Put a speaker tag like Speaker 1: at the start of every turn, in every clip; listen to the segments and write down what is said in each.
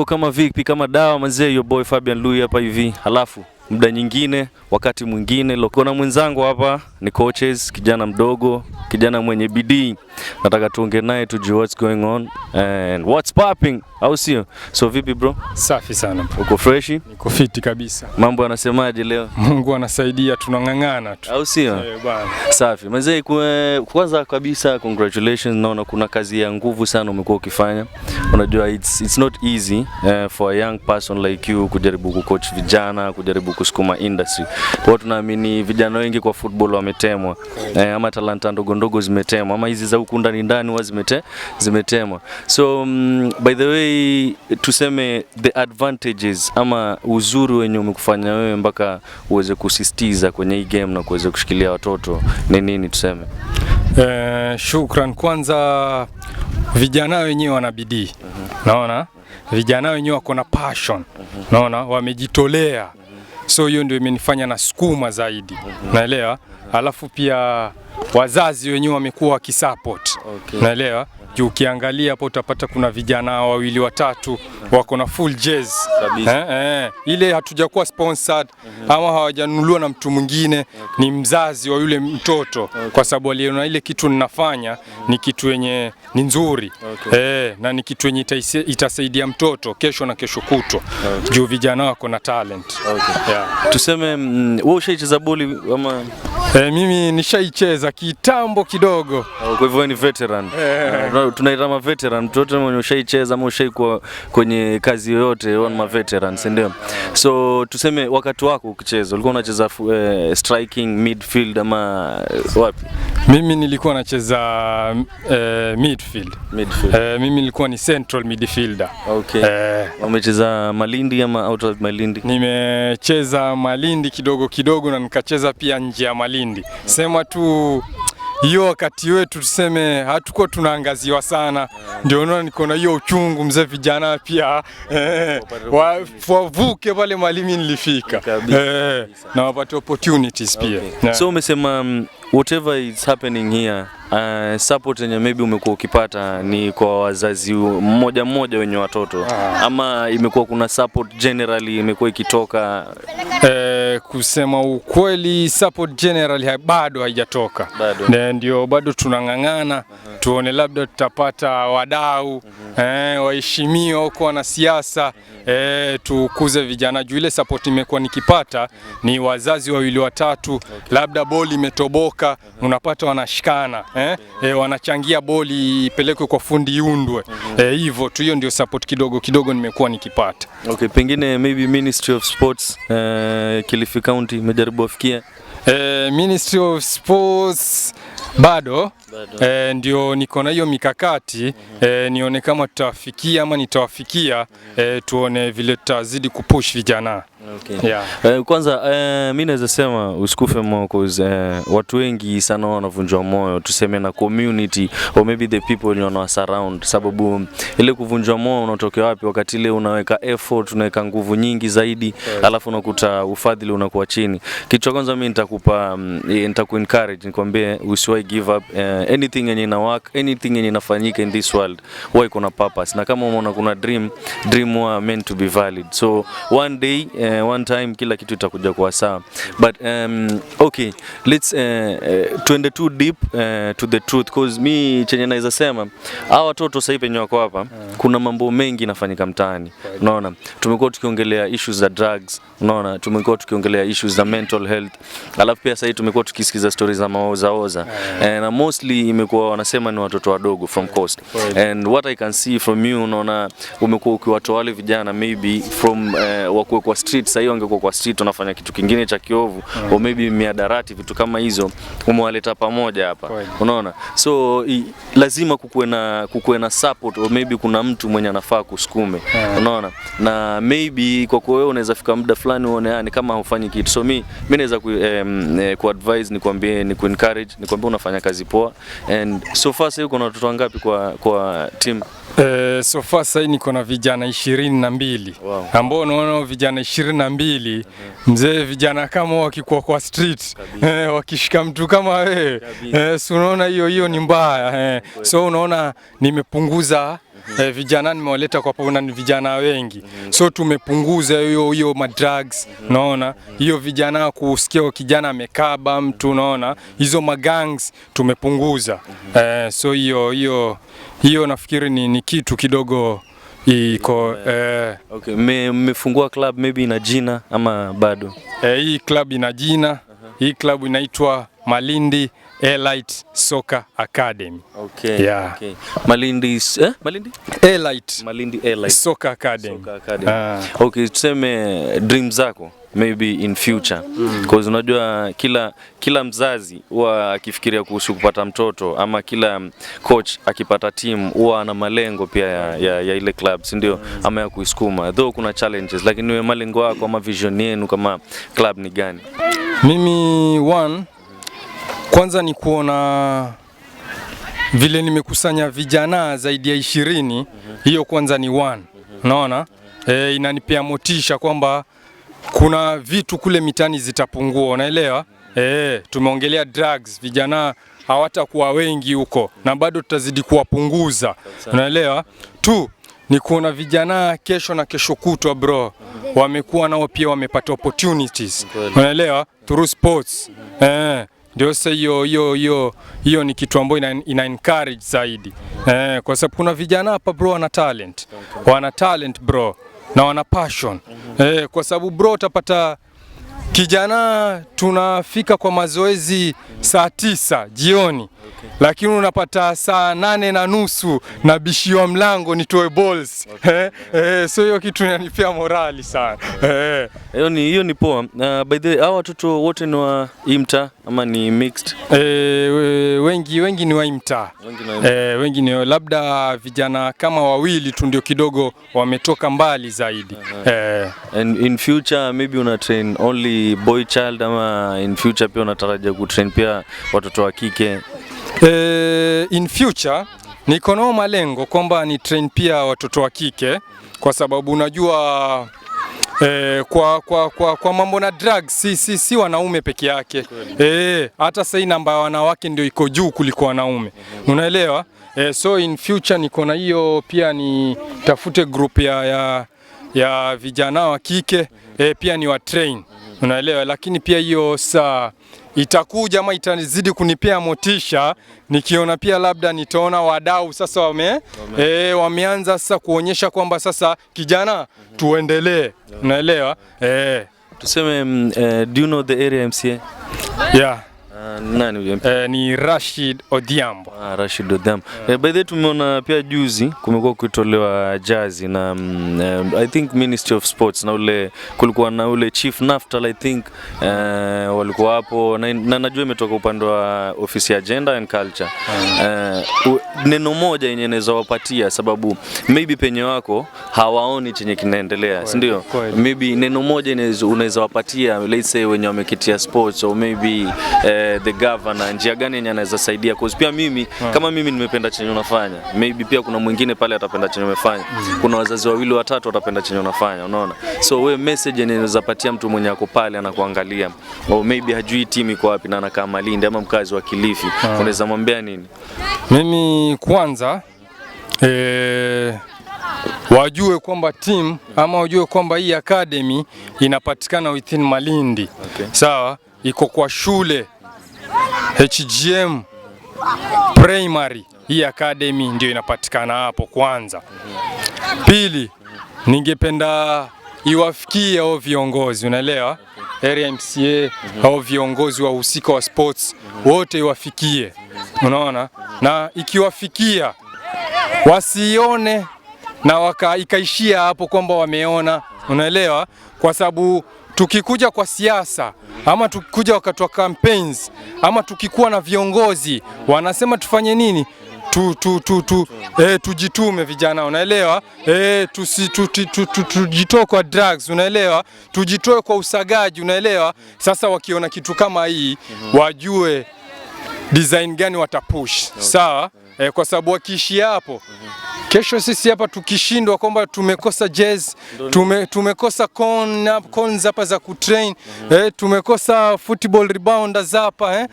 Speaker 1: Kama vipi, kama dawa mazee, your boy Fabian Lui hapa hivi. Halafu muda nyingine, wakati mwingine lokona mwenzangu hapa ni coaches, kijana mdogo, kijana mwenye bidii. Nataka tuongee naye tujue what's going on and what's popping. Au sio? So vipi bro?
Speaker 2: Safi sana.
Speaker 1: Uko fresh?
Speaker 2: Niko fiti kabisa.
Speaker 1: Mambo yanasemaje leo?
Speaker 2: Mungu anasaidia, tunang'ang'ana tu.
Speaker 1: Au sio?
Speaker 2: Bwana.
Speaker 1: Safi. Mazee, kwanza kabisa congratulations, naona kuna kazi ya nguvu sana umekuwa ukifanya. Unajua it's not easy for a young person like you kujaribu kucoach vijana, kujaribu kusukuma industry. Kwa tunaamini vijana wengi kwa football wametemwa. Ama talanta ndogo ndogo zimetemwa, ama hizi za huku ndani huwa zimetemwa. So by the way, tuseme the advantages ama uzuri wenye umekufanya wewe mpaka uweze kusisitiza kwenye hii game na kuweza kushikilia watoto ni nini tuseme?
Speaker 2: Shukran. Kwanza vijana wenyewe wana bidii. Naona vijana wenyewe wako na passion. Naona wamejitolea. So hiyo ndio imenifanya na sukuma zaidi. Naelewa. Alafu pia wazazi wenyewe wamekuwa wakisupport. Naelewa. Juu ukiangalia hapo utapata kuna vijana wawili watatu wako na full jazz. Ile hatujakuwa sponsored ama hawajanunuliwa na mtu mwingine, ni mzazi wa yule mtoto, kwa sababu aliona ile kitu ninafanya ni kitu yenye ni nzuri. Na ni kitu yenye itasaidia mtoto kesho na kesho kutwa. Juu vijana wako na talent.
Speaker 1: Tuseme wewe ushaicheza boli ama?
Speaker 2: Mimi nishaicheza kitambo kidogo.
Speaker 1: Kwa hivyo ni veteran. Tunaita veteran, mtoto mwenye ushaicheza ama ushaikuwa kwenye kazi yoyote, wana veteran, si ndio? So tuseme wakati wako ukicheza ulikuwa unacheza striking, midfield ama wapi?
Speaker 2: Mimi nilikuwa nacheza midfield. Mimi nilikuwa ni central midfielder.
Speaker 1: Umecheza Malindi ama out of Malindi?
Speaker 2: Nimecheza Malindi kidogo na nikacheza pia nje ya Malindi. Sema tu hiyo wakati wetu tuseme hatuko tunaangaziwa sana. Ndio unaona niko na hiyo uchungu mzee, vijana pia wavuke pale Malimi nilifika. Na wapate opportunities pia.
Speaker 1: So umesema whatever is happening here, support yenye maybe umekuwa ukipata ni kwa wazazi mmoja wenye watoto, ama imekuwa kuna support generally imekuwa ikitoka?
Speaker 2: Kusema ukweli, support generally bado haijatoka. Ndio bado tunang'ang'ana tuone labda tutapata wadau waheshimiwa huko wanasiasa, tukuze vijana. Juu ile support imekuwa nikipata ni wazazi wawili watatu, labda boli imetoboka, unapata wanashikana, wanachangia boli ipelekwe kwa fundi iundwe. Hivyo tu, hiyo ndio support kidogo nimekuwa nikipata.
Speaker 1: Pengine maybe Ministry of Sports Kilifi County umejaribu kufikia?
Speaker 2: Ministry of Sports bado. Ndio niko na hiyo mikakati, nione kama tutafikia ama nitawafikia, tuone vile tutazidi kupush vijana.
Speaker 1: Kwanza mimi naweza sema usikufe moyo, cause watu wengi sana wanavunjwa moyo, tuseme na community or maybe the people you know surround. Sababu ile kuvunjwa moyo unatokea wapi? Wakati ile unaweka effort, unaweka nguvu nyingi zaidi, alafu unakuta ufadhili unakuwa chini. Kitu cha kwanza mimi nitakuencourage, nikwambie usiwahi give up. Anything yenye ina work, anything yenye inafanyika in this world huwa iko na purpose, na kama umeona kuna dream huwa meant to be valid. So one day one time kila kitu itakuja kwa sawa. But okay, let's tuende too deep to the truth, cause me chenye naweza sema hawa watoto sasa hivi wako hapa, kuna mambo mengi yanafanyika mtaani. Unaona, tumekuwa tukiongelea issues za drugs, unaona, tumekuwa tukiongelea issues za mental health, alafu pia sasa hivi tumekuwa tukisikiza stories za maoza na mostly imekuwa wanasema ni watoto wadogo from coast. And what I can see from you, unaona umekuwa ukiwatoa wale vijana maybe from wakuwe kwa street. Sasa hiyo wangekuwa kwa street wanafanya kitu kingine cha kiovu, au maybe miadarati, vitu kama hizo, umewaleta pamoja hapa. Unaona, so lazima kukuwe na support, au maybe kuna mtu mwenye anafaa kusukume. Unaona, na maybe kwa wewe unaweza fika muda fulani uone kama hufanyi kitu. So mimi naweza ku-advise, nikwambie, ni-encourage, nikwambie unafanya kazi poa. And so far sasa uko na watoto wangapi kwa team?
Speaker 2: So far sasa niko na vijana 22. Ambao unaona vijana 22, mzee, vijana kama wakikuwa kwa street, wakishika mtu kama wewe, so unaona hiyo ni mbaya. So unaona nimepunguza Vijana nimewaleta kwa pamoja, ni vijana wengi. So tumepunguza hiyo madrugs, unaona? Hiyo vijana kusikia kijana amekaba mtu, unaona? Hizo magangs tumepunguza. So hiyo nafikiri ni kitu kidogo iko
Speaker 1: Okay, mmefungua club maybe ina jina ama bado?
Speaker 2: Hii club ina jina. Hii club inaitwa Malindi Elite Soccer Academy.
Speaker 1: Okay.
Speaker 2: Yeah.
Speaker 1: Okay. Malindi Elite
Speaker 2: Soccer Academy.
Speaker 1: Okay, tuseme dream zako maybe in future. Because unajua kila mzazi huwa akifikiria kuhusu kupata mtoto, ama kila coach akipata team huwa ana malengo pia ya ile club, si ndio? Ama ya kuisukuma. Though kuna challenges, lakini wewe malengo yako ama vision yenu kama club ni gani?
Speaker 2: Mimi kwanza ni kuona vile nimekusanya vijana zaidi ya 20. Hiyo kwanza ni unaona? Inanipea motisha kwamba kuna vitu kule mitani zitapungua, unaelewa? Tumeongelea drugs, vijana hawatakuwa wengi huko na bado tutazidi kuwapunguza, unaelewa? Ni kuona vijana kesho na kesho kutwa bro, wamekuwa nao pia wamepata opportunities, unaelewa? Through sports. Ndio sasa hiyo ni kitu ambayo ina encourage zaidi. Kwa sababu kuna vijana hapa bro wana talent bro, na wana passion. Kwa sababu bro utapata kijana tunafika kwa mazoezi saa 9 jioni, lakini unapata saa 8:30 na bishiwa mlango nitoe balls. So hiyo kitu inanipea morali sana.
Speaker 1: Hiyo ni poa. By the way, hao watoto wote ni wa imta ama ni mixed?
Speaker 2: Wengi ni wa imta. Wengi ni labda vijana kama 2 tu ndio kidogo wametoka mbali zaidi.
Speaker 1: And in future maybe una train only boy child, ama in future pia unatarajia kutrain pia watoto wa kike?
Speaker 2: In future niko na malengo kwamba ni train pia watoto wa kike, kwa sababu unajua kwa mambo na drugs si wanaume peke yake. Hata sasa namba ya wanawake ndio iko juu kuliko wanaume, unaelewa? So in future niko na hiyo pia, ni tafute group ya vijana wa kike pia ni wa train, unaelewa? Lakini pia hiyo saa itakuja ama itazidi kunipea motisha nikiona pia labda nitaona wadau sasa wameanza sasa kuonyesha kwamba sasa kijana tuendelee, unaelewa?
Speaker 1: Tuseme do you know the area MCA?
Speaker 2: Yeah.
Speaker 1: Nani?
Speaker 2: Ni Rashid Odhiambo.
Speaker 1: Rashid Odhiambo. By the way, tumeona pia juzi kumekuwa kutolewa jazi na I think Ministry of Sports, na kulikuwa na ule Chief Naftal I think walikuwa hapo, na najua imetoka upande wa ofisi ya Agenda and Culture. Neno moja yenye inaweza wapatia, sababu maybe penye wako hawaoni chenye kinaendelea, si ndio? Maybe neno moja unaweza wapatia, let's say wenye wamekitia sports, or maybe the governor, njia gani yenye anaweza saidia? Cause pia mimi kama mimi nimependa chenye unafanya, maybe pia kuna mwingine pale atapenda chenye umefanya, kuna wazazi 2 3 watapenda chenye unafanya, unaona? So we message yenye unaweza patia mtu mwenye ako pale anakuangalia, au maybe hajui timu iko wapi na anakaa Malindi ama mkazi wa Kilifi, unaweza mwambia nini?
Speaker 2: Mimi kwanza wajue kwamba team ama wajue kwamba hii academy inapatikana within Malindi. Sawa? Iko kwa shule HGM primary, hii academy ndio inapatikana hapo kwanza. Pili, ningependa iwafikie hao viongozi, unaelewa? Area MCA au viongozi wa husika wa sports wote iwafikie, unaona? Na ikiwafikia wasione na ikaishia hapo kwamba wameona, unaelewa? Kwa sababu tukikuja kwa siasa ama tukikuja wakati wa campaigns ama tukikuwa na viongozi wanasema tufanye nini, tujitume vijana, unaelewa? Tujitoe kwa drugs, unaelewa? Tujitoe kwa usagaji, unaelewa? Sasa wakiona kitu kama hii wajue design gani watapush, sawa? kwa sababu wakiishia hapo kesho sisi hapa tukishindwa kwamba tumekosa jazz, tumekosa cons hapa za kutrain, tumekosa football rebounders hapa,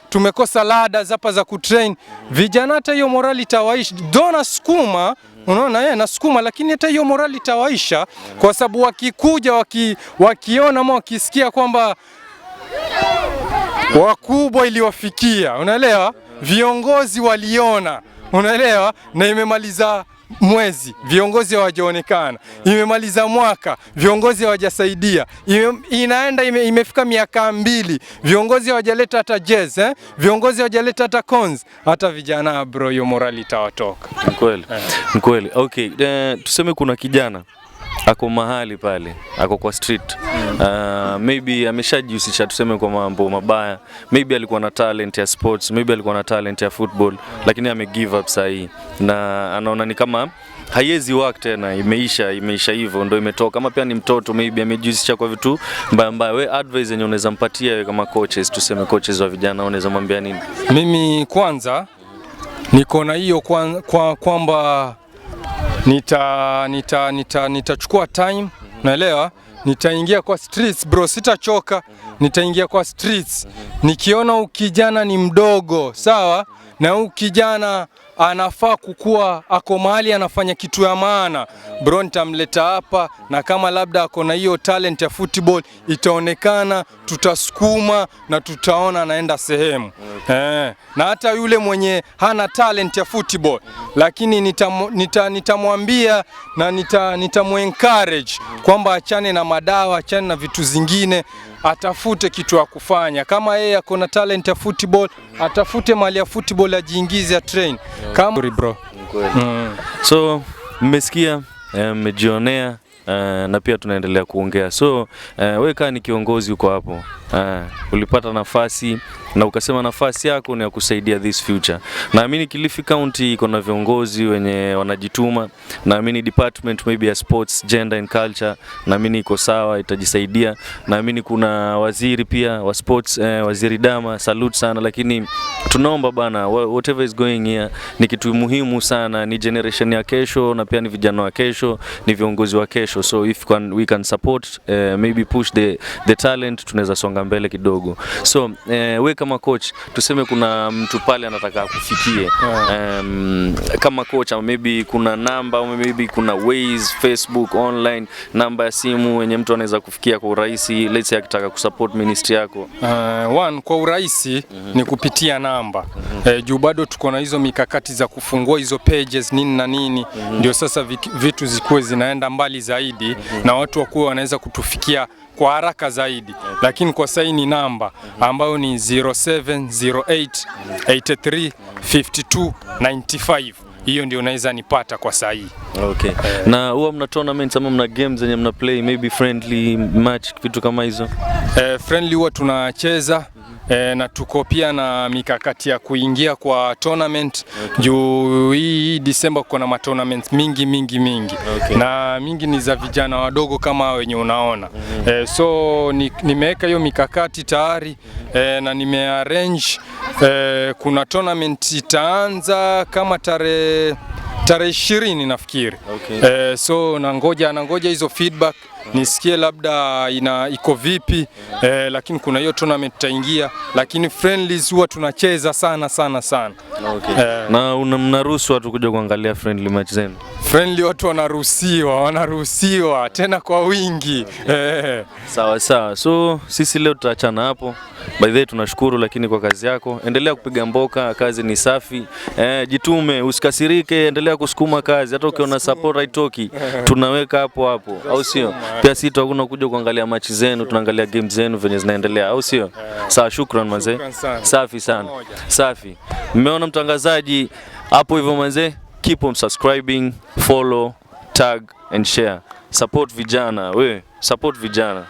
Speaker 2: tumekosa ladders hapa za kutrain. Vijana hata hiyo morali tawaisha. Dona sukuma, unaona nasukuma, lakini hata hiyo morali tawaisha kwa sababu wakikuja wakiona ama wakisikia kwamba wakubwa iliwafikia, unaelewa? Viongozi waliona, unaelewa? Na imemaliza mwezi, viongozi hawajaonekana. Imemaliza mwaka, viongozi hawajasaidia. Imefika miaka 2, viongozi hawajaleta hata jazz, viongozi hawajaleta hata cons. Hata vijana bro, hiyo morali itawatoka.
Speaker 1: Mkweli. Okay, tuseme kuna kijana ako mahali pale, ako kwa street, maybe ameshajihusisha tuseme kwa mambo mabaya, maybe alikuwa na talent ya sports, maybe alikuwa na talent ya football, lakini ame give up sahi na anaona ni kama haiwezi work tena, imeisha hivyo, ndio imetoka. Kama pia ni mtoto maybe amejihusisha kwa vitu mbaya, we advice yenye unaweza mpatia wewe kama coaches, tuseme coaches wa vijana, unaweza mwambia nini?
Speaker 2: Mimi kwanza niko na hiyo kwamba nitachukua time, naelewa, nitaingia kwa streets bro, sitachoka, nitaingia kwa streets. Nikiona ukijana ni mdogo, sawa, na ukijana anafaa kukua, ako mahali anafanya kitu ya maana bro, nitamleta hapa, na kama labda ako na hiyo talent ya football itaonekana, tutasukuma na tutaona anaenda sehemu. Na hata yule mwenye hana talent ya football, lakini nitamwambia na nitamu-encourage kwamba achane na madawa, achane na vitu zingine, atafute kitu ya kufanya. Kama yeye ako na talent ya football, atafute mali ya football, ajiingize, train kama bro.
Speaker 1: So mmesikia, mmejionea, na pia tunaendelea kuongea. So wewe kama ni kiongozi uko hapo, ulipata nafasi na ukasema nafasi yako ni ya kusaidia this future. Naamini Kilifi County iko na viongozi wenye wanajituma. Naamini department maybe ya sports, gender and culture, naamini iko sawa, itajisaidia. Naamini kuna waziri pia wa sports, waziri Dama, salute sana, lakini tunaomba bana, whatever is going here ni kitu muhimu sana, ni generation ya kesho na pia ni vijana wa kesho, ni viongozi wa kesho. So if we can support, maybe push the talent, tunaweza songa mbele kidogo. So we kama coach, tuseme kuna mtu pale anataka kufikie, kama coach, maybe kuna namba au maybe kuna ways, Facebook, online, namba ya simu yenye mtu anaweza kufikia kwa urahisi, let's say akitaka kusupport ministry yako?
Speaker 2: One, kwa urahisi ni kupitia namba. Juu bado tuko na hizo mikakati za kufungua hizo pages nini na nini, ndio sasa vitu zikuwe zinaenda mbali zaidi, na watu wakuwa wanaweza kutufikia kwa haraka zaidi. Lakini kwa sasa ni namba ambayo ni 0708835295. Hiyo ndio unaweza nipata kwa sasa hii.
Speaker 1: Okay. Na huwa mna tournaments ama mna games zenye mna play, maybe friendly match, vitu kama hizo?
Speaker 2: Friendly huwa tunacheza, na tuko pia na mikakati ya kuingia kwa tournament. Juu hii December kuna ma tournaments mingi. Na mingi ni za vijana wadogo kama wenye unaona. So nimeweka hiyo mikakati tayari, na nimearrange, kuna tournament itaanza kama tarehe 20 nafikiri. So nangoja hizo feedback nisikie labda iko vipi, lakini kuna hiyo tournament itaingia, lakini friendlies huwa tunacheza sana.
Speaker 1: Na mnaruhusu watu kuja kuangalia friendly match zenu?
Speaker 2: Friendly watu wanaruhusiwa tena kwa wingi.
Speaker 1: Sawa. So sisi leo tutaachana hapo. By the way tunashukuru, lakini kwa kazi yako endelea kupiga mboka, kazi ni safi. Jitume, usikasirike, endelea kusukuma kazi. Hata ukiona support haitoki, tunaweka hapo, au sio? Pia sisi hakuna kuja kuangalia match zenu, tunaangalia game zenu venye zinaendelea, au sio? Sawa, shukran mazee. Safi sana. Safi. Mmeona mtangazaji hapo hivyo mazee? Keep on subscribing, follow, tag and share. Support vijana, support vijana.